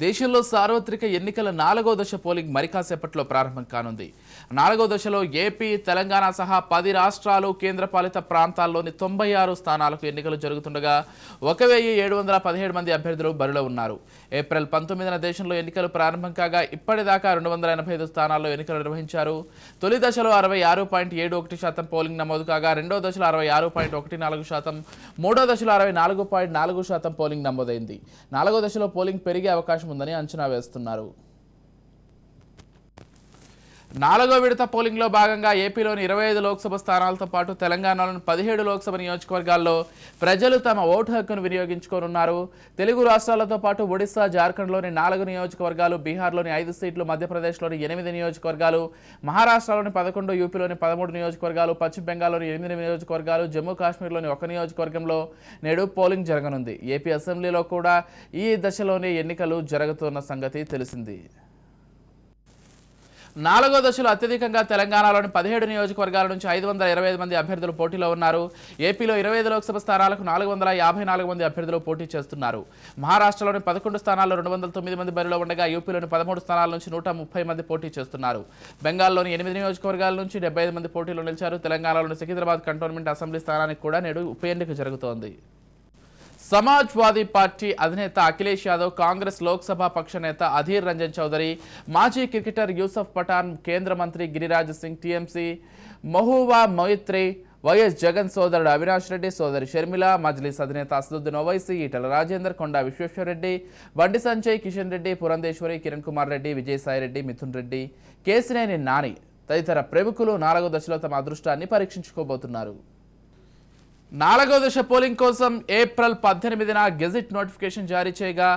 దేశంలో సార్వత్రిక ఎన్నికల 4వ దశ పోలింగ్ మరికాసేపట్లో ప్రారంభం కానుంది. 4వ దశలో ఏపీ, తెలంగాణ సహా 10 రాష్ట్రాలు, కేంద్రపాలిత ప్రాంతాల్లోని 96 స్థానాలకు ఎన్నికలు జరుగుతుండగా 1717 మంది అభ్యర్థులు బరిలో ఉన్నారు. ఏప్రిల్ 19న దేశంలో ఎన్నికలు ప్రారంభం కాగా ఇప్పటిదాకా 285 స్థానాల్లో ఎన్నికలు నిర్వహించారు. తొలి దశలో 66.71% పోలింగ్ నమోదు కాగా రెండో దశలో 66.14%, మూడో దశలో 64.4% పోలింగ్ నమోదైంది. 4వ దశలో పోలింగ్ పెరిగే అవకాశం ఉందని అంచనా వేస్తున్నారు. 4వ విడత పోలింగ్లో భాగంగా ఏపీలోని 25 లోక్సభ స్థానాలతో పాటు తెలంగాణలోని 17 లోక్సభ నియోజకవర్గాల్లో ప్రజలు తమ ఓటు హక్కును వినియోగించుకోనున్నారు. తెలుగు రాష్ట్రాలతో పాటు ఒడిశా, జార్ఖండ్లోని 4 నియోజకవర్గాలు, బీహార్లోని 5 సీట్లు, మధ్యప్రదేశ్లోని 8 నియోజకవర్గాలు, మహారాష్ట్రలోని 11, యూపీలోని 13 నియోజకవర్గాలు, పశ్చిమ బెంగాల్లోని 8 నియోజకవర్గాలు, జమ్మూ కాశ్మీర్లోని 1 నియోజకవర్గంలో నేడు పోలింగ్ జరగనుంది. ఏపీ అసెంబ్లీలో కూడా ఈ దశలోనే ఎన్నికలు జరుగుతున్న సంగతి తెలిసింది. 4వ దశలో అత్యధికంగా తెలంగాణలోని 17 నియోజకవర్గాల నుంచి 525 మంది అభ్యర్థులు పోటీలో ఉన్నారు. ఏపీలో 25 లోక్సభ స్థానాలకు 454 మంది అభ్యర్థులు పోటీ చేస్తున్నారు. మహారాష్ట్రలోని 11 స్థానాల్లో 209 మంది బరిలో ఉండగా యూపీలోని 13 స్థానాల నుంచి 130 మంది పోటీ చేస్తున్నారు. బెంగాల్లోని 8 నియోజకవర్గాల నుంచి 75 మంది పోటీలో నిలిచారు. తెలంగాణలోని సికింద్రాబాద్ కంటోన్మెంట్ అసెంబ్లీ స్థానానికి కూడా నేడు ఉప ఎన్నిక జరుగుతోంది. సమాజ్వాదీ పార్టీ అధినేత అఖిలేష్ యాదవ్, కాంగ్రెస్ లోక్సభ పక్ష నేత అధీర్ రంజన్ చౌదరి, మాజీ క్రికెటర్ యూసఫ్ పఠాన్, కేంద్ర మంత్రి గిరిరాజ్ సింగ్, టీఎంసీ మహూవా మొయిత్రి, వైఎస్ జగన్ సోదరుడు అవినాష్ రెడ్డి, సోదరి షర్మిల, మజ్లిస్ అధినేత అసదుద్దీన్ ఓవైసీ, ఈటల రాజేందర్, కొండా విశ్వేశ్వరరెడ్డి, బండి సంజయ్, కిషన్ రెడ్డి, పురంధేశ్వరి, కిరణ్ కుమార్ రెడ్డి, విజయసాయిరెడ్డి, మిథున్ రెడ్డి, కేసినేని నాని తదితర ప్రముఖులు 4వ దశలో తమ అదృష్టాన్ని పరీక్షించుకోబోతున్నారు. 4వ దశ పోలింగ్ కోసం ఏప్రిల్ 18న గెజిట్ నోటిఫికేషన్ జారీ చేయగా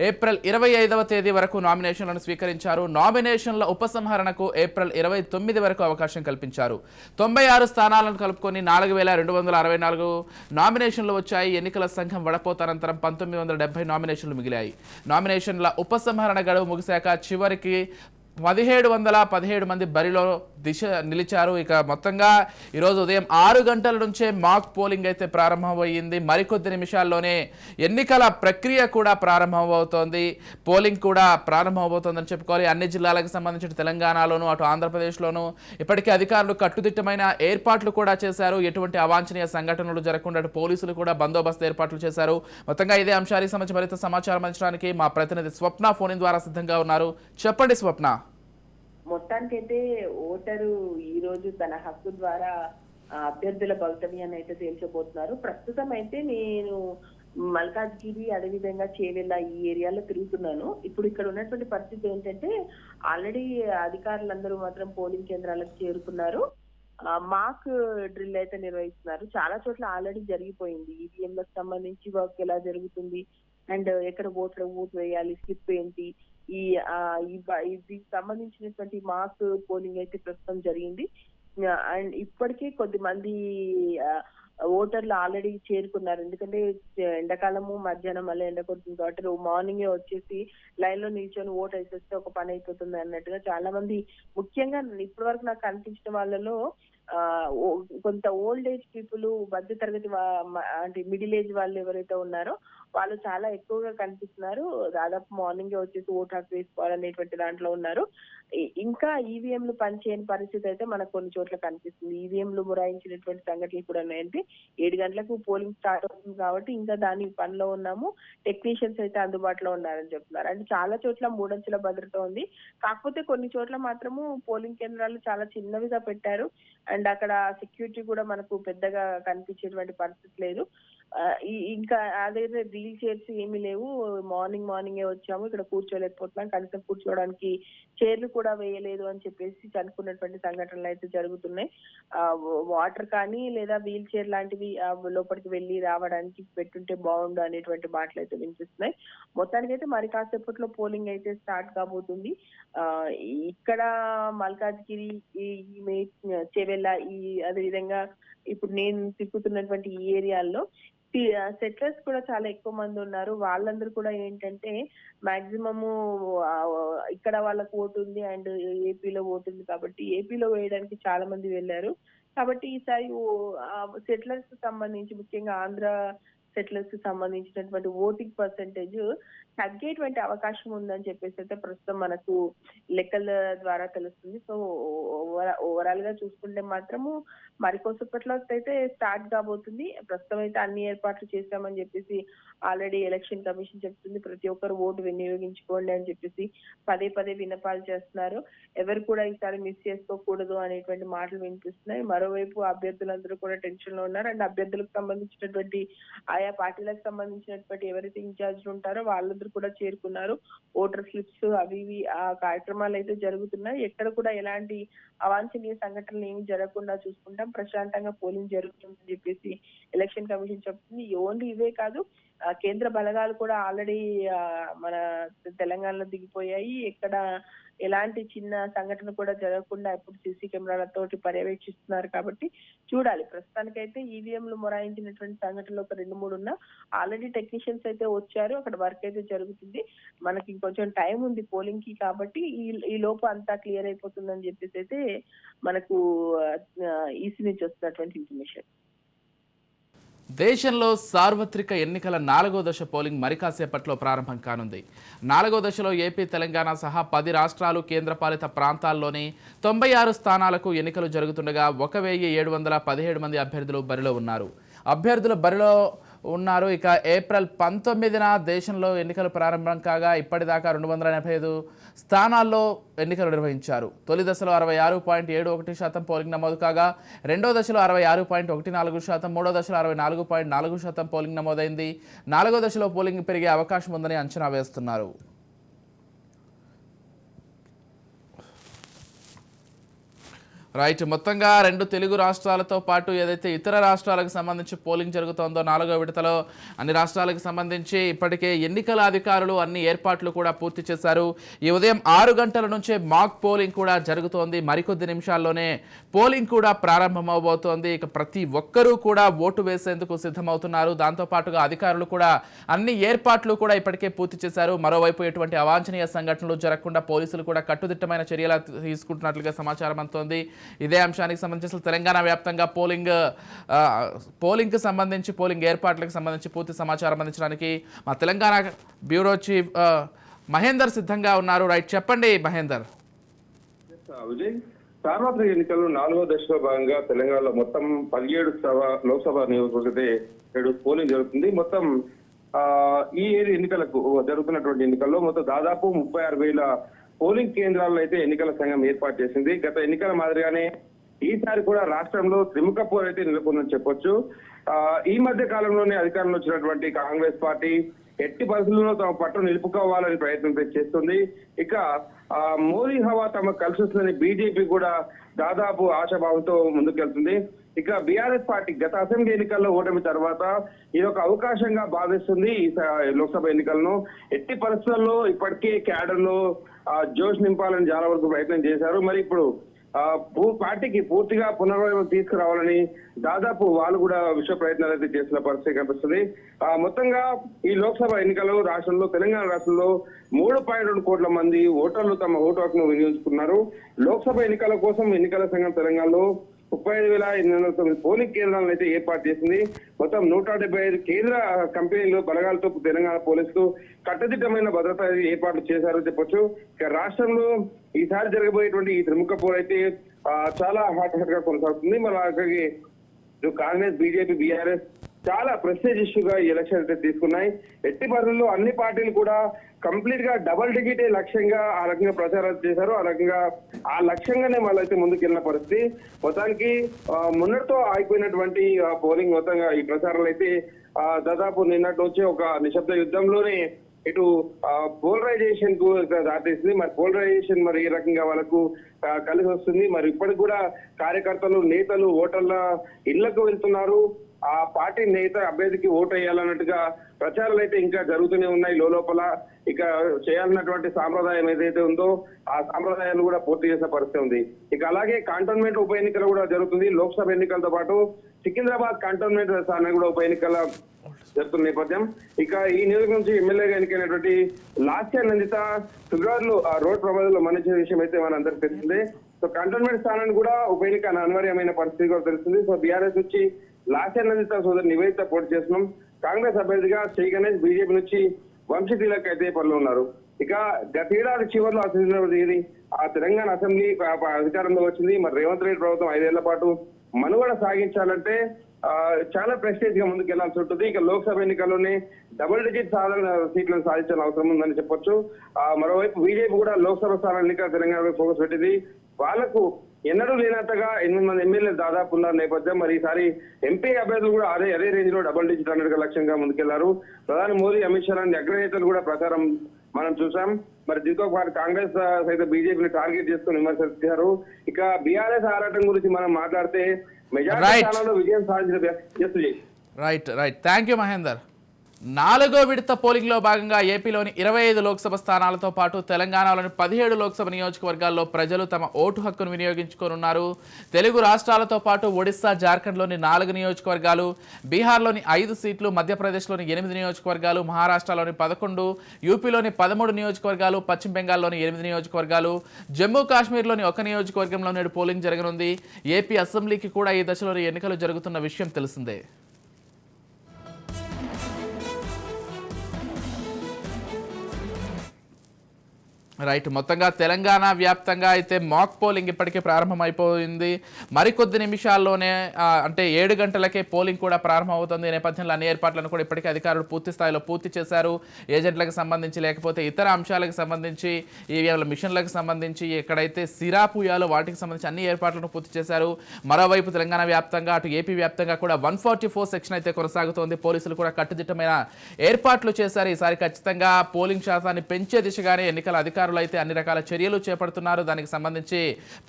ఏప్రిల్ 25వ తేదీ వరకు నామినేషన్లను స్వీకరించారు. నామినేషన్ల ఉపసంహరణకు ఏప్రిల్ 29 వరకు అవకాశం కల్పించారు. 96 స్థానాలను కలుపుకొని 4264 నామినేషన్లు వచ్చాయి. ఎన్నికల సంఘం వడపోత అనంతరం 1970 నామినేషన్లు మిగిలాయి. నామినేషన్ల ఉపసంహరణ గడువు ముగిశాక చివరికి 1717 మంది బరిలో నిలిచారు. ఇక మొత్తంగా ఈరోజు ఉదయం 6 గంటల నుంచే మాక్ పోలింగ్ అయితే ప్రారంభమయ్యింది. మరికొద్ది నిమిషాల్లోనే ఎన్నికల ప్రక్రియ కూడా ప్రారంభమవుతోంది. పోలింగ్ కూడా ప్రారంభమవుతోందని చెప్పుకోవాలి. అన్ని జిల్లాలకు సంబంధించిన తెలంగాణలోను, అటు ఆంధ్రప్రదేశ్లోను ఇప్పటికే అధికారులు కట్టుదిట్టమైన ఏర్పాట్లు కూడా చేశారు. ఎటువంటి అవాంఛనీయ సంఘటనలు జరగకుండా అటు పోలీసులు కూడా బందోబస్తు ఏర్పాట్లు చేశారు. మొత్తంగా ఇదే అంశానికి సంబంధించి మరింత సమాచారం అందించడానికి మా ప్రతినిధి స్వప్న ఫోన్ ద్వారా సిద్ధంగా ఉన్నారు. చెప్పండి స్వప్న. మొత్తానికైతే ఓటరు ఈ రోజు తన హక్కు ద్వారా అభ్యర్థుల భవితవ్యాన్ని అయితే తేల్చబోతున్నారు. ప్రస్తుతం అయితే నేను మల్కాజ్గిరి, అదేవిధంగా చేవెళ్ళ ఈ ఏరియాలో తిరుగుతున్నాను. ఇప్పుడు ఇక్కడ ఉన్నటువంటి పరిస్థితి ఏంటంటే ఆల్రెడీ అధికారులందరూ మాత్రం పోలింగ్ కేంద్రాలకు చేరుకున్నారు. మాక్ డ్రిల్ అయితే నిర్వహిస్తున్నారు. చాలా చోట్ల ఆల్రెడీ జరిగిపోయింది. ఈవీఎంలకు సంబంధించి వర్క్ ఎలా జరుగుతుంది అండ్ ఎక్కడ ఓటు వేయాలి, స్లిప్ ఏంటి, దీనికి సంబంధించినటువంటి మాస్ పోలింగ్ అయితే ప్రస్తుతం జరిగింది. అండ్ ఇప్పటికే కొద్దిమంది ఓటర్లు ఆల్రెడీ చేరుకున్నారు. ఎందుకంటే ఎండాకాలము, మధ్యాహ్నం మళ్ళీ ఎండ కొడుతుంది కాబట్టి మార్నింగే వచ్చేసి లైన్ లో నిల్చొని ఓటు వేసేస్తే ఒక పని అయిపోతుంది అన్నట్టుగా చాలా మంది, ముఖ్యంగా ఇప్పటి వరకు నాకు కనిపించిన వాళ్ళలో కొంత ఓల్డ్ ఏజ్ పీపుల్, మధ్య తరగతి అంటే మిడిల్ ఏజ్ వాళ్ళు ఎవరైతే ఉన్నారో వాళ్ళు చాలా ఎక్కువగా కనిపిస్తున్నారు. దాదాపు మార్నింగే వచ్చేసి ఓటు హక్కు వేసుకోవాలనేటువంటి దాంట్లో ఉన్నారు. ఇంకా ఈవీఎంలు పనిచేయని పరిస్థితి అయితే మనకు కొన్ని చోట్ల కనిపిస్తుంది. ఈవీఎంలు మొరాయించినటువంటి సంఘటనలు కూడా ఉన్నాయంటే 7 గంటలకు పోలింగ్ స్టార్ట్ అవుతుంది కాబట్టి ఇంకా దాని పనిలో ఉన్నాము, టెక్నీషియన్స్ అయితే అందుబాటులో ఉన్నారని చెప్తున్నారు. అంటే చాలా చోట్ల 3 అంచెల భద్రత ఉంది. కాకపోతే కొన్ని చోట్ల మాత్రము పోలింగ్ కేంద్రాలు చాలా చిన్నవిగా పెట్టారు. అండ్ అక్కడ సెక్యూరిటీ కూడా మనకు పెద్దగా కనిపించేటువంటి పరిస్థితి లేదు. ఇంకా అదే వీల్ చైర్స్ ఏమీ లేవు. మార్నింగే వచ్చాము, ఇక్కడ కూర్చోలేకపోతున్నాం, కనీసం కూర్చోవడానికి చైర్లు కూడా వేయలేదు అని చెప్పేసి అనుకున్నటువంటి సంఘటనలు అయితే జరుగుతున్నాయి. వాటర్ కానీ లేదా వీల్ చైర్ లాంటివి లోపలికి వెళ్ళి రావడానికి పెట్టుంటే బాగుండు అనేటువంటి మాటలు అయితే వినిపిస్తున్నాయి. మొత్తానికైతే మరి కాసేపట్లో పోలింగ్ అయితే స్టార్ట్ కాబోతుంది. ఇక్కడ మల్కాజ్గిరి, చేవెళ్ళ, అదేవిధంగా ఇప్పుడు నేను తిప్పుతున్నటువంటి ఈ ఏరియాల్లో సెటిలర్స్ కూడా చాలా ఎక్కువ మంది ఉన్నారు. వాళ్ళందరూ కూడా ఏంటంటే మాక్సిమము ఇక్కడ వాళ్ళకు ఓటు ఉంది అండ్ ఏపీలో ఓటు ఉంది కాబట్టి ఏపీలో వేయడానికి చాలా మంది వెళ్ళారు. కాబట్టి ఈసారి సెటిలర్స్ కి సంబంధించి, ముఖ్యంగా ఆంధ్ర సెటిలర్స్ కి సంబంధించినటువంటి ఓటింగ్ పర్సెంటేజ్ తగ్గేటువంటి అవకాశం ఉందని చెప్పేసి అయితే ప్రస్తుతం మనకు లెక్కల ద్వారా తెలుస్తుంది. సో ఓవరాల్ గా చూసుకుంటే మాత్రము మరికొంచెంపట్లో అయితే స్టార్ట్ కాబోతుంది. ప్రస్తుతం అయితే అన్ని ఏర్పాట్లు చేశామని చెప్పేసి ఆల్రెడీ ఎలక్షన్ కమిషన్ చెప్తుంది. ప్రతి ఒక్కరు ఓటు వినియోగించుకోండి అని చెప్పేసి పదే పదే విన్నపాలు చేస్తున్నారు. ఎవరు కూడా ఈసారి మిస్ చేసుకోకూడదు అనేటువంటి మాటలు వినిపిస్తున్నాయి. మరోవైపు అభ్యర్థులందరూ కూడా టెన్షన్ లో ఉన్నారు. అండ్ అభ్యర్థులకు సంబంధించినటువంటి ఆయా పార్టీలకు సంబంధించినటువంటి ఎవరైతే ఇన్ఛార్జ్లు ఉంటారో వాళ్ళందరూ కూడా చేరుకున్నారు. ఓటర్ స్లిప్స్ అవి ఇవి ఆ కార్యక్రమాలు అయితే జరుగుతున్నాయి. ఎక్కడ కూడా ఎలాంటి అవాంఛనీయ సంఘటనలు ఏమి జరగకుండా చూసుకుంటాం, ప్రశాంతంగా పోలింగ్ జరుగుతుందని చెప్పేసి ఎలక్షన్ కమిషన్ చెప్తుంది. ఓన్లీ ఇవే కాదు, కేంద్ర బలగాలు కూడా ఆల్రెడీ మన తెలంగాణలో దిగిపోయాయి. ఎక్కడ ఎలాంటి చిన్న సంఘటన కూడా జరగకుండా ఇప్పుడు సీసీ కెమెరాలతోటి పర్యవేక్షిస్తున్నారు. కాబట్టి చూడాలి. ప్రస్తుతానికైతే ఈవీఎంలు మొరాయించినటువంటి సంఘటనలు ఒక 2-3 ఉన్నా ఆల్రెడీ టెక్నీషియన్స్ అయితే వచ్చారు. అక్కడ వర్క్ అయితే జరుగుతుంది. మనకి ఇంకొంచెం టైం ఉంది పోలింగ్ కి, కాబట్టి ఈ లోపు అంతా క్లియర్ అయిపోతుందని చెప్పేసి అయితే మనకు ఈసీ నుంచి వస్తున్నటువంటి ఇన్ఫర్మేషన్. దేశంలో సార్వత్రిక ఎన్నికల 4వ దశ పోలింగ్ మరి కాసేపట్లో ప్రారంభం కానుంది. 4వ దశలో ఏపీ, తెలంగాణ సహా 10 రాష్ట్రాలు, కేంద్రపాలిత ప్రాంతాల్లోని 96 స్థానాలకు ఎన్నికలు జరుగుతుండగా 1717 మంది అభ్యర్థులు బరిలో ఉన్నారు. ఇక ఏప్రిల్ 19న దేశంలో ఎన్నికలు ప్రారంభం కాగా ఇప్పటిదాకా 285 స్థానాల్లో ఎన్నికలు నిర్వహించారు. తొలి దశలో 66.71% పోలింగ్ నమోదు కాగా రెండో దశలో 66.14%, మూడో దశలో 64.4% పోలింగ్ నమోదైంది. 4వ దశలో పోలింగ్ పెరిగే అవకాశం ఉందని అంచనా వేస్తున్నారు. రైట్, మొత్తంగా 2 తెలుగు రాష్ట్రాలతో పాటు ఏదైతే ఇతర రాష్ట్రాలకు సంబంధించి పోలింగ్ జరుగుతోందో 4వ విడతలో అన్ని రాష్ట్రాలకు సంబంధించి ఇప్పటికే ఎన్నికల అధికారులు అన్ని ఏర్పాట్లు కూడా పూర్తి చేశారు. ఈ ఉదయం 6 గంటల నుంచే మాక్ పోలింగ్ కూడా జరుగుతోంది. మరికొద్ది నిమిషాల్లోనే పోలింగ్ కూడా ప్రారంభమవబోతోంది. ఇక ప్రతి ఒక్కరూ కూడా ఓటు వేసేందుకు సిద్ధమవుతున్నారు. దాంతోపాటుగా అధికారులు కూడా అన్ని ఏర్పాట్లు కూడా ఇప్పటికే పూర్తి చేశారు. మరోవైపు ఎటువంటి అవాంఛనీయ సంఘటనలు జరగకుండా పోలీసులు కూడా కట్టుదిట్టమైన చర్యలు తీసుకుంటున్నట్లుగా సమాచారం అందుతోంది. ఇదే అంశానికి సంబంధించి తెలంగాణ వ్యాప్తంగా పోలింగ్కి సంబంధించి పోలింగ్ ఏర్పాట్లకు సంబంధించి పూర్తి సమాచారం అందించడానికి మా తెలంగాణ బ్యూరో చీఫ్ మహేందర్ సిద్ధంగా ఉన్నారు. రైట్, చెప్పండి మహేందర్. విజయ్, సార్వత్రిక ఎన్నికల్లో 4వ దశలో భాగంగా తెలంగాణలో మొత్తం 17 లోక్సభ నియోజకవర్గ పోలింగ్ జరుగుతుంది. మొత్తం ఈ ఎన్నికలకు జరుగుతున్నటువంటి ఎన్నికల్లో మొత్తం దాదాపు 36,000 పోలింగ్ కేంద్రాల్లో అయితే ఎన్నికల సంఘం ఏర్పాటు చేసింది. గత ఎన్నికల మాదిరిగానే ఈసారి కూడా రాష్ట్రంలో త్రిముఖ పోరు అయితే నెలకొందని చెప్పొచ్చు. ఈ మధ్య కాలంలోనే అధికారంలో వచ్చినటువంటి కాంగ్రెస్ పార్టీ ఎట్టి పరిస్థితుల్లో తమ పట్టు నిలుపుకోవాలని ప్రయత్నం చేస్తుంది. ఇక మోదీ హవా తమకు కలిసి వస్తుందని బీజేపీ కూడా దాదాపు ఆశాభావంతో ముందుకెళ్తుంది. ఇక బీఆర్ఎస్ పార్టీ గత అసెంబ్లీ ఎన్నికల్లో ఓటమి తర్వాత ఇది ఒక అవకాశంగా భావిస్తుంది. ఈ లోక్సభ ఎన్నికలను ఎట్టి పరిస్థితుల్లో ఇప్పటికే క్యాడర్ లో జోష్ నింపాలని చాలా వరకు ప్రయత్నం చేశారు. మరి ఇప్పుడు పార్టీకి పూర్తిగా పునర్వైభవం తీసుకురావాలని దాదాపు వాళ్ళు కూడా విశ్వ ప్రయత్నాలు అయితే చేస్తున్న పరిస్థితి కనిపిస్తుంది. మొత్తంగా ఈ లోక్సభ ఎన్నికలు రాష్ట్రంలో తెలంగాణ రాష్ట్రంలో 3.2 కోట్ల మంది ఓటర్లు తమ ఓటు హక్కును వినియోగించుకున్నారు. లోక్సభ ఎన్నికల కోసం ఎన్నికల సంఘం తెలంగాణలో 35,809 పోలింగ్ కేంద్రాలను అయితే ఏర్పాటు చేసింది. మొత్తం 175 కేంద్ర కంపెనీలు బలగాలతో తెలంగాణ పోలీసులు కట్టుదిట్టమైన భద్రత ఏర్పాట్లు చేశారని చెప్పొచ్చు. ఇక రాష్ట్రంలో ఈసారి జరగబోయేటువంటి ఈ త్రిముఖ పోరు అయితే చాలా హాట్ గా కొనసాగుతుంది. మరి అక్కడికి కాంగ్రెస్, బీజేపీ, బీఆర్ఎస్ చాలా ప్రెస్టేజ్ ఇష్యూగా ఈ ఎలక్షన్ అయితే తీసుకున్నాయి. ఎట్టి పరిస్థితుల్లో అన్ని పార్టీలు కూడా కంప్లీట్ గా డబుల్ డిజిట్ లక్ష్యంగా ఆ రకంగా ప్రచారాలు చేశారు. ఆ రకంగా ఆ లక్ష్యంగానే వాళ్ళైతే ముందుకెళ్లిన పరిస్థితి. మొత్తానికి మొన్నటితో ఆగిపోయినటువంటి పోలింగ్ మొత్తంగా ఈ ప్రచారాలు అయితే దాదాపు నిన్నటి నుంచి ఒక నిశ్శబ్ద యుద్ధంలోనే ఇటు పోలరైజేషన్ కు దాటేసింది. మరి పోలరైజేషన్ మరి ఏ రకంగా వాళ్ళకు కలిసి వస్తుంది. మరి ఇప్పటికి కూడా కార్యకర్తలు, నేతలు ఓటర్ల ఇళ్లకు వెళ్తున్నారు. ఆ పార్టీ నేత అభ్యర్థికి ఓటు వేయాలన్నట్టుగా ప్రచారాలు అయితే ఇంకా జరుగుతూనే ఉన్నాయి లోపల. ఇక చేయాలన్నటువంటి సాంప్రదాయం ఏదైతే ఉందో ఆ సాంప్రదాయాన్ని కూడా పూర్తి చేసే పరిస్థితి ఉంది. ఇక అలాగే కంటోన్మెంట్ ఉప ఎన్నికలు కూడా జరుగుతుంది. లోక్సభ ఎన్నికలతో పాటు సికింద్రాబాద్ కంటోన్మెంట్ స్థానం కూడా ఉప ఎన్నికల జరుగుతున్న నేపథ్యం. ఇక ఈ నియోజకవర్గం నుంచి ఎమ్మెల్యేగా ఎన్నికైనటువంటి లాస్య నందిత ఫిబ్రవరిలో రోడ్ ప్రమాదంలో మరణించిన విషయం అయితే మన అందరికి తెలిసిందే. సో కంటోన్మెంట్ స్థానాన్ని కూడా ఉప ఎన్నిక అనివార్యమైన పరిస్థితి కూడా తెలుస్తుంది. సో బీఆర్ఎస్ నుంచి లాస్య నందిత సోదరు నివేదిత పోటీ చేస్తున్నాం. కాంగ్రెస్ అభ్యర్థిగా శ్రీ గణేష్, బీజేపీ నుంచి వంశీయులకు అయితే పనులు ఉన్నారు. ఇక గతేడాది చివరిలో అసలు ఆ తెలంగాణ అసెంబ్లీ అధికారంలో వచ్చింది. మరి రేవంత్ రెడ్డి ప్రభుత్వం 5 ఏళ్ల పాటు మనుగడ సాగించాలంటే చాలా ప్రెస్టేజ్ గా ముందుకు వెళ్లాల్సి ఉంటుంది. ఇక లోక్సభ ఎన్నికల్లోనే డబుల్ డిజిట్ సీట్లను సాధించాల్సిన అవసరం ఉందని చెప్పొచ్చు. మరోవైపు బీజేపీ కూడా లోక్సభ స్థానాల ఎన్నిక తెలంగాణపై ఫోకస్ పెట్టింది. వాళ్లకు ఎన్నడూ లేనంతగా 8 మంది ఎమ్మెల్యేలు దాదాపు ఉన్న నేపథ్యం మరి ఈసారి ఎంపీ అభ్యర్థులు కూడా అదే రేంజ్ లో డబుల్ డిజిట్ అనేది లక్ష్యంగా ముందుకెళ్లారు. ప్రధాని మోదీ, అమిత్ షా లాంటి అగ్రనేతలు కూడా ప్రచారం మనం చూసాం. మరి దీంతో పాటు కాంగ్రెస్ సైతం బీజేపీని టార్గెట్ చేసుకుని విమర్శించారు. ఇక బీఆర్ఎస్ ఆరాటం గురించి మనం మాట్లాడితే మెజారిటీ స్థానాల్లో విజయం సాధించిన రైట్ థ్యాంక్ యూ మహేందర్. 4వ విడత పోలింగ్లో భాగంగా ఏపీలోని 25 లోక్సభ స్థానాలతో పాటు తెలంగాణలోని 17 లోక్సభ నియోజకవర్గాల్లో ప్రజలు తమ ఓటు హక్కును వినియోగించుకోనున్నారు. తెలుగు రాష్ట్రాలతో పాటు ఒడిశా, జార్ఖండ్లోని 4 నియోజకవర్గాలు, బీహార్లోని 5 సీట్లు, మధ్యప్రదేశ్లోని 8 నియోజకవర్గాలు, మహారాష్ట్రలోని 11, యూపీలోని 13 నియోజకవర్గాలు, పశ్చిమ బెంగాల్లోని 8 నియోజకవర్గాలు, జమ్మూ కాశ్మీర్లోని 1 నియోజకవర్గంలో నేడు పోలింగ్ జరగనుంది. ఏపీ అసెంబ్లీకి కూడా ఈ దశలోని ఎన్నికలు జరుగుతున్న విషయం తెలిసిందే. రైట్, మొత్తంగా తెలంగాణ వ్యాప్తంగా అయితే మాక్ పోలింగ్ ఇప్పటికే ప్రారంభమైపోయింది. మరికొద్ది నిమిషాల్లోనే అంటే 7 గంటలకే పోలింగ్ కూడా ప్రారంభమవుతుంది. ఈ నేపథ్యంలో అన్ని ఏర్పాట్లను కూడా ఇప్పటికే అధికారులు పూర్తి స్థాయిలో పూర్తి చేశారు. ఏజెంట్లకు సంబంధించి లేకపోతే ఇతర అంశాలకు సంబంధించి, ఈవీఎంల మిషన్లకు సంబంధించి, ఎక్కడైతే సిరా పూయాలో వాటికి సంబంధించి అన్ని ఏర్పాట్లను పూర్తి చేశారు. మరోవైపు తెలంగాణ వ్యాప్తంగా అటు ఏపీ వ్యాప్తంగా కూడా 144 సెక్షన్ అయితే కొనసాగుతోంది. పోలీసులు కూడా కట్టుదిట్టమైన ఏర్పాట్లు చేశారు. ఈసారి ఖచ్చితంగా పోలింగ్ శాతాన్ని పెంచే దిశగానే ఎన్నికల అధికారులు అయితే అన్ని రకాల చర్యలు చేపడుతున్నారు. దానికి సంబంధించి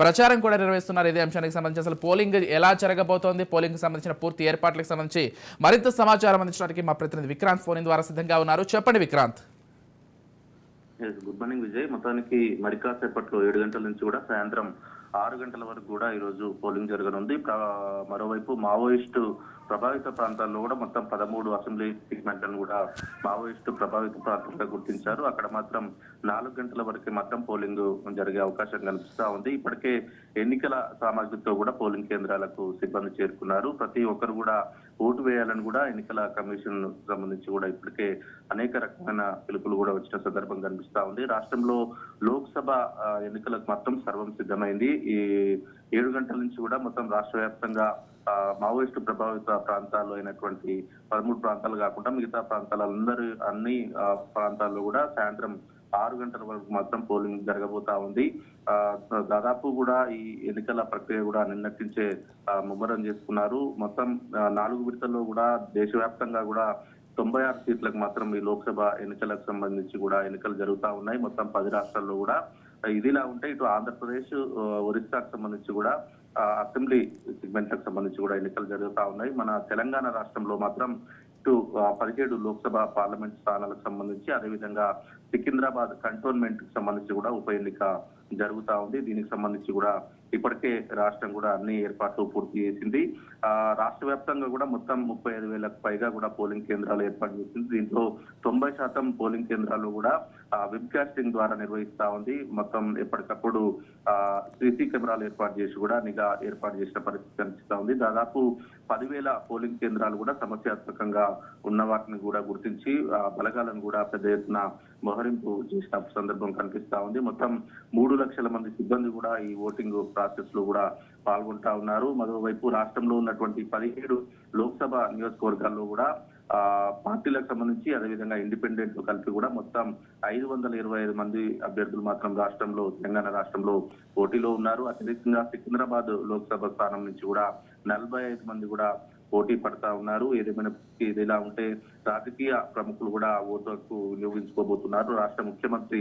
ప్రచారం కూడా నిర్వహిస్తున్నారు. ఇదే అంశానికి సంబంధించి అసలు పోలింగ్ ఎలా జరగబోతోంది, పోలింగ్ సంబంధించిన పూర్తి ఏర్పాట్లకు సంబంధించి మరింత సమాచారం అందించడానికి మా ప్రతినిధి విక్రాంత్ ఫోన్ ద్వారా సిద్ధంగా ఉన్నారు. చెప్పండి విక్రాంత్. Good morning Vijay. మొత్తానికి మరి కాసేపట్లో 7 గంటల నుంచి కూడా సాయంత్రం 6 గంటల వరకు కూడా ఈ రోజు పోలింగ్ జరగనుంది. మరోవైపు మావోయిస్టు ప్రభావిత ప్రాంతాల్లో కూడా మొత్తం 13 అసెంబ్లీ సెగ్మెంట్లను కూడా మావోయిస్టు ప్రభావిత ప్రాంతాలుగా గుర్తించారు. అక్కడ మాత్రం 4 గంటల వరకు మాత్రం పోలింగ్ జరిగే అవకాశం కనిపిస్తా ఉంది. ఇప్పటికే ఎన్నికల సామాగ్రితో కూడా పోలింగ్ కేంద్రాలకు సిబ్బంది చేరుకున్నారు. ప్రతి ఒక్కరు కూడా ఓటు వేయాలని కూడా ఎన్నికల కమిషన్ సంబంధించి కూడా ఇప్పటికే అనేక రకమైన పిలుపులు కూడా వచ్చిన సందర్భం కనిపిస్తా ఉంది. రాష్ట్రంలో లోక్సభ ఎన్నికలకు మాత్రం సర్వం సిద్ధమైంది. ఈ 7 గంటల నుంచి కూడా మొత్తం రాష్ట్ర వ్యాప్తంగా మావోయిస్టు ప్రభావిత ప్రాంతాల్లో అయినటువంటి 13 ప్రాంతాలు కాకుండా మిగతా ప్రాంతాలందరూ అన్ని ప్రాంతాల్లో కూడా సాయంత్రం 6 గంటల వరకు మాత్రం పోలింగ్ జరగబోతా ఉంది. దాదాపు కూడా ఈ ఎన్నికల ప్రక్రియ కూడా నిన్నటి నుంచే ముమ్మరం చేసుకున్నారు. మొత్తం 4 విడతల్లో కూడా దేశవ్యాప్తంగా కూడా 96 సీట్లకు మాత్రం ఈ లోక్సభ ఎన్నికలకు సంబంధించి కూడా ఎన్నికలు జరుగుతా ఉన్నాయి. మొత్తం 10 రాష్ట్రాల్లో కూడా ఇదిలా ఉంటే ఇటు ఆంధ్రప్రదేశ్, ఒరిస్సాకు సంబంధించి కూడా అసెంబ్లీ సెగ్మెంట్లకు సంబంధించి కూడా ఎన్నికలు జరుగుతా ఉన్నాయి. మన తెలంగాణ రాష్ట్రంలో మాత్రం ఇటు 17 లోక్సభ పార్లమెంట్ స్థానాలకు సంబంధించి, అదేవిధంగా సికింద్రాబాద్ కంటోన్మెంట్ కి సంబంధించి కూడా ఉప ఎన్నిక జరుగుతా ఉంది. దీనికి సంబంధించి కూడా ఇప్పటికే రాష్ట్రం కూడా అన్ని ఏర్పాట్లు పూర్తి చేసింది. రాష్ట్ర వ్యాప్తంగా కూడా మొత్తం 35,000కు పైగా కూడా పోలింగ్ కేంద్రాలు ఏర్పాటు చేసింది. దీంట్లో 90% పోలింగ్ కేంద్రాలు కూడా వెబ్కాస్టింగ్ ద్వారా నిర్వహిస్తా ఉంది. మొత్తం ఎప్పటికప్పుడు సీసీ కెమెరాలు ఏర్పాటు చేసి కూడా నిఘా ఏర్పాటు చేసిన పరిస్థితి కనిపిస్తా ఉంది. దాదాపు 10,000 పోలింగ్ కేంద్రాలు కూడా సమస్యాత్మకంగా ఉన్న వాటిని కూడా గుర్తించి బలగాలను కూడా పెద్ద ఎత్తున మోహరింపు చేసిన సందర్భం కనిపిస్తా ఉంది. మొత్తం 3 లక్షల మంది సిబ్బంది కూడా ఈ ఓటింగ్ ప్రాసెస్ లో కూడా పాల్గొంటా ఉన్నారు. మరోవైపు రాష్ట్రంలో ఉన్నటువంటి 17 లోక్సభ నియోజకవర్గాల్లో కూడా పార్టీలకు సంబంధించి, అదేవిధంగా ఇండిపెండెంట్ కలిపి కూడా మొత్తం 525 మంది అభ్యర్థులు మాత్రం రాష్ట్రంలో, తెలంగాణ రాష్ట్రంలో పోటీలో ఉన్నారు. అత్యధికంగా సికింద్రాబాద్ లోక్సభ స్థానం నుంచి కూడా 45 మంది కూడా పోటీ పడతా ఉన్నారు. ఏదేమైనా ఇదిలా ఉంటే రాజకీయ ప్రముఖులు కూడా ఓటు హక్కు వినియోగించుకోబోతున్నారు. రాష్ట్ర ముఖ్యమంత్రి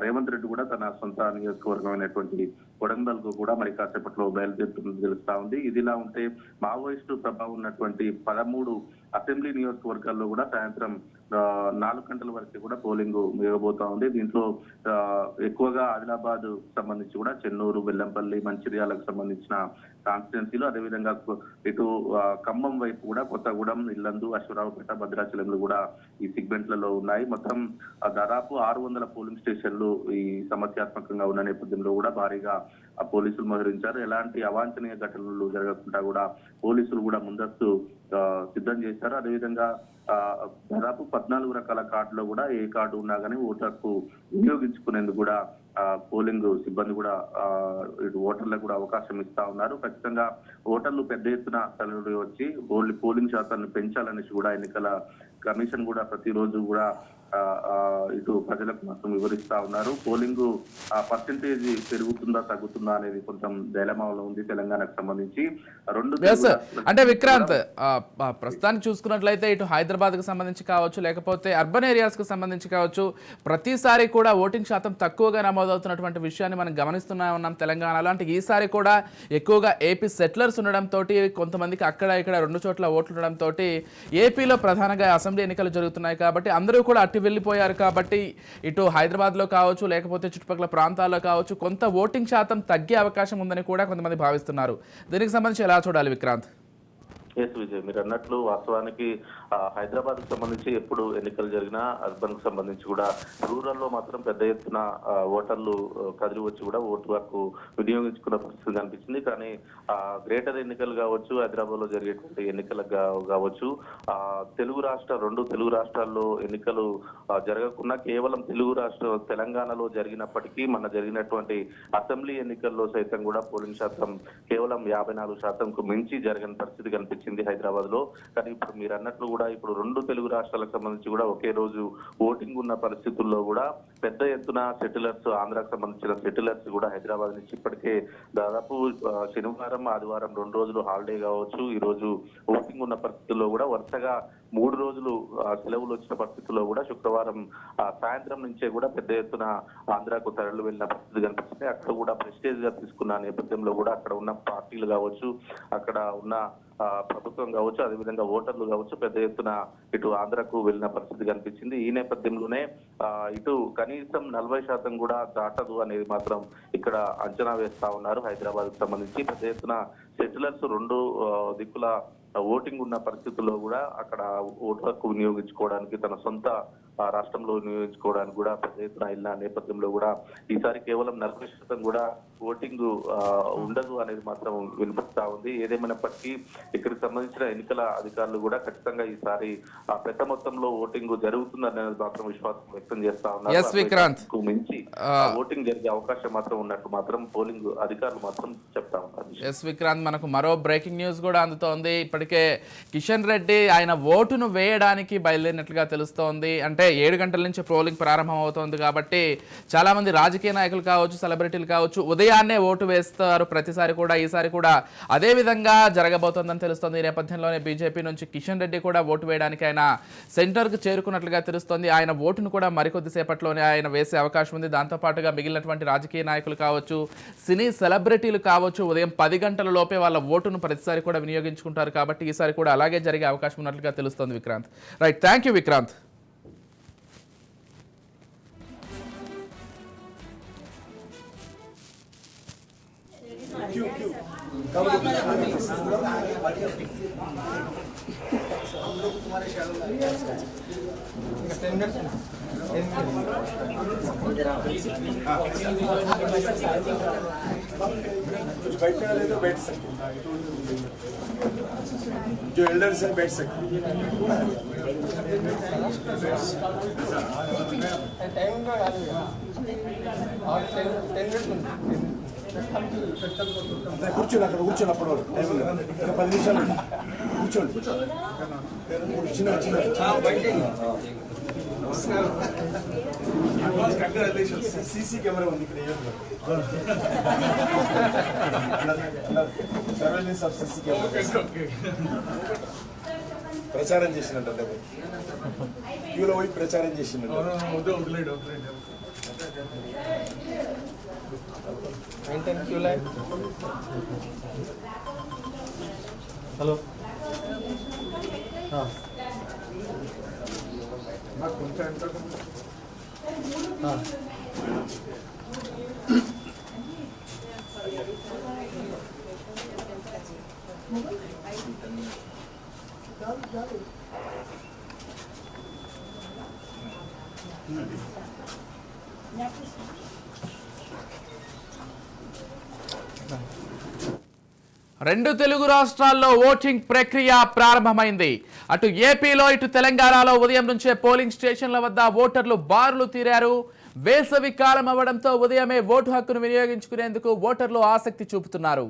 రేవంత్ రెడ్డి కూడా తన సొంత నియోజకవర్గమైనటువంటి కొడంగల్కు కూడా మరి కాసేపట్లో బయలుదేరుతున్నది తెలుస్తా ఉంది. ఇదిలా ఉంటే మావోయిస్టు ప్రభావం ఉన్నటువంటి 13 అసెంబ్లీ నియోజకవర్గాల్లో కూడా సాయంత్రం 4 గంటల వరకు కూడా పోలింగ్ మిగబోతా ఉంది. దీంట్లో ఎక్కువగా ఆదిలాబాద్ సంబంధించి కూడా చెన్నూరు, బెల్లంపల్లి, మంచిర్యాలకు సంబంధించిన కాన్స్టిట్యున్సీలు, అదేవిధంగా ఇటు ఖమ్మం వైపు కూడా కొత్తగూడెం, ఇల్లందు, అశ్వరావుపేట, భద్రాచలంలో కూడా ఈ సెగ్మెంట్లలో ఉన్నాయి. మొత్తం దాదాపు 600 పోలింగ్ స్టేషన్లు ఈ సమస్యాత్మకంగా ఉన్న నేపథ్యంలో కూడా భారీగా పోలీసులు మోహరించారు. ఎలాంటి అవాంఛనీయ ఘటనలు జరగకుండా కూడా పోలీసులు కూడా ముందస్తు సిద్ధం చేశారు. అదేవిధంగా దాదాపు 14 రకాల కార్డులో కూడా ఏ కార్డు ఉన్నా కానీ ఓటు హక్కు వినియోగించుకునేందుకు కూడా పోలింగ్ సిబ్బంది కూడా ఇటు ఓటర్లకు కూడా అవకాశం ఇస్తా ఉన్నారు. ఖచ్చితంగా ఓటర్లు పెద్ద ఎత్తున తరలి వచ్చి పోలింగ్ శాతాన్ని పెంచాలనేసి కూడా ఎన్నికల కమిషన్ కూడా ప్రతిరోజు కూడా ఇటు ప్రజలకు మొత్తం వివరిస్తా ఉన్నారు. పోలింగ్ పర్సెంటేజ్ పెరుగుతుందా తగ్గుతుందా అనేది కొంచెం డైలమాలో ఉంది తెలంగాణకు సంబంధించి. అంటే విక్రాంత్, ప్రస్తుతానికి చూసుకున్నట్లయితే ఇటు హైదరాబాద్ కు సంబంధించి కావచ్చు, లేకపోతే అర్బన్ ఏరియాస్ కు సంబంధించి కావచ్చు, ప్రతిసారి కూడా ఓటింగ్ శాతం తక్కువగా నమోదవుతున్నటువంటి విషయాన్ని మనం గమనిస్తూనే ఉన్నాం తెలంగాణలో. అంటే ఈసారి కూడా ఎక్కువగా ఏపీ సెటిలర్స్ ఉండడంతో, కొంతమందికి అక్కడ ఇక్కడ 2 చోట్ల ఓట్లు ఉండడంతో ఏపీలో ప్రధానంగా అసెంబ్లీ ఎన్నికలు జరుగుతున్నాయి కాబట్టి అందరూ కూడా అట్టి వెళ్ళిపోయారు కాబట్టి ఇటు హైదరాబాద్లో కావచ్చు, లేకపోతే చుట్టుపక్కల ప్రాంతాల్లో కావచ్చు, కొంత ఓటింగ్ శాతం తగ్గే అవకాశం ఉందని కూడా కొంతమంది భావిస్తున్నారు. దీనికి సంబంధించి ఎలా చూడాలి విక్రాంత్? ఎస్ విజయ్, మీరు అన్నట్లు వాస్తవానికి హైదరాబాద్ కు సంబంధించి ఎప్పుడు ఎన్నికలు జరిగినా అర్బన్ కు సంబంధించి కూడా రూరల్ లో మాత్రం పెద్ద ఎత్తున ఓటర్లు కదిలి వచ్చి కూడా ఓటు హక్కు వినియోగించుకున్న పరిస్థితి కనిపించింది. కానీ గ్రేటర్ ఎన్నికలు కావచ్చు, హైదరాబాద్ లో జరిగేటువంటి ఎన్నికలకు కావచ్చు, రెండు తెలుగు రాష్ట్రాల్లో ఎన్నికలు జరగకుండా కేవలం తెలంగాణలో జరిగినప్పటికీ మన జరిగినటువంటి అసెంబ్లీ ఎన్నికల్లో సైతం కూడా పోలింగ్ శాతం కేవలం 54%కు మించి జరగని పరిస్థితి కనిపించింది హైదరాబాద్ లో. కానీ ఇప్పుడు మీరు అన్నట్లు కూడా ఇప్పుడు 2 తెలుగు రాష్ట్రాలకు సంబంధించి కూడా ఒకే రోజు ఓటింగ్ ఉన్న పరిస్థితుల్లో కూడా పెద్ద ఎత్తున సెటిలర్స్, ఆంధ్రాకు సంబంధించిన సెటిలర్స్ కూడా హైదరాబాద్ నుంచి ఇప్పటికే దాదాపు శనివారం ఆదివారం 2 రోజులు హాలిడే కావచ్చు, ఈ రోజు ఓటింగ్ ఉన్న పరిస్థితుల్లో కూడా వరుసగా 3 రోజులు సెలవులు వచ్చిన పరిస్థితుల్లో కూడా శుక్రవారం సాయంత్రం నుంచే కూడా పెద్ద ఎత్తున ఆంధ్రాకు తరలి వెళ్ళిన పరిస్థితి కనిపిస్తుంది. అక్కడ కూడా ప్రెస్టేజ్ గా తీసుకున్న నేపథ్యంలో కూడా అక్కడ ఉన్న పార్టీలు కావచ్చు, అక్కడ ఉన్న ప్రభుత్వం కావచ్చు, అదేవిధంగా ఓటర్లు కావచ్చు పెద్ద ఎత్తున ఇటు ఆంధ్రకు వెళ్ళిన పరిస్థితి కనిపించింది. ఈ నేపథ్యంలోనే ఇటు కనీసం 40% కూడా దాటదు అనేది మాత్రం ఇక్కడ అంచనా వేస్తా ఉన్నారు. హైదరాబాద్ కు సంబంధించి పెద్ద ఎత్తున సెటిలర్స్ 2 దిక్కుల ఓటింగ్ ఉన్న పరిస్థితుల్లో కూడా అక్కడ ఓటు హక్కు వినియోగించుకోవడానికి, తన సొంత రాష్ట్రంలో వినియోగించుకోవడానికి కూడా పెద్ద ఎత్తున వెళ్ళిన నేపథ్యంలో కూడా ఈసారి కేవలం 40% కూడా ఓటింగ్ ఉండదు అనేది మాత్రం వినిపిస్తా ఉంది. ఏదేమైనప్పటికీ ఇక్కడికి సంబంధించిన ఎన్నికల అధికారులు కూడా ఖచ్చితంగా ఈసారి పెద్ద మొత్తంలో ఓటింగ్ జరుగుతుందనేది మాత్రం విశ్వాసం వ్యక్తం చేస్తా ఉన్నారు. మించి ఓటింగ్ జరిగే అవకాశం మాత్రం ఉన్నట్టు మాత్రం పోలింగ్ అధికారులు మాత్రం చెప్తా ఉన్నారు. ఎస్ విక్రాంత్, మనకు మరో బ్రేకింగ్ న్యూస్ కూడా అందుతోంది. ఇప్పటికే కిషన్ రెడ్డి ఆయన ఓటును వేయడానికి బయలుదేరినట్లుగా తెలుస్తోంది. అంటే 7 గంటల నుంచి పోలింగ్ ప్రారంభం అవుతోంది కాబట్టి చాలా మంది రాజకీయ నాయకులు కావచ్చు, సెలబ్రిటీలు కావచ్చు ఉదయాన్నే ఓటు వేస్తారు ప్రతిసారి కూడా. ఈసారి కూడా అదే విధంగా జరగబోతోందని తెలుస్తోంది. ఈ నేపథ్యంలోనే బీజేపీ నుంచి కిషన్ రెడ్డి కూడా ఓటు వేయడానికి ఆయన సెంటర్కు చేరుకున్నట్లుగా తెలుస్తోంది. ఆయన ఓటును కూడా మరికొద్ది సేపట్లోనే ఆయన వేసే అవకాశం ఉంది. దాంతోపాటుగా మిగిలినటువంటి రాజకీయ నాయకులు కావచ్చు, సినీ సెలబ్రిటీలు కావచ్చు ఉదయం 10 గంటల లోపే వాళ్ళ ఓటును ప్రతిసారి కూడా వినియోగించుకుంటారు కాబట్టి ఈసారి కూడా అలాగే జరిగే అవకాశం ఉన్నట్లుగా తెలుస్తోంది Vikrant. Right, thank you Vikrant. बैठ सकते जो एल्डर्स है बैठ सकते కూర్చోండి అక్కడ కూర్చోనప్పుడు 10 నిమిషాలు కూర్చోండి సీసీ కెమెరా ఉంది ఇక్కడ సర్వేలెన్స్ ఆఫ్ సీసీ కెమెరా ప్రచారం చేసినట్టు క్యూలో పోయి ప్రచారం చేసినట్టు హలో రెండు తెలుగు రాష్ట్రాల్లో ఓటింగ్ ప్రక్రియ ప్రారంభమైంది. అటు ఏపీలో ఇటు తెలంగాణలో ఉదయం నుంచే పోలింగ్ స్టేషన్ల వద్ద ఓటర్లు బారులు తీరారు. వేసవి కాలం అవ్వడంతో ఉదయమే ఓటు హక్కును వినియోగించుకునేందుకు ఓటర్లు ఆసక్తి చూపుతున్నారు.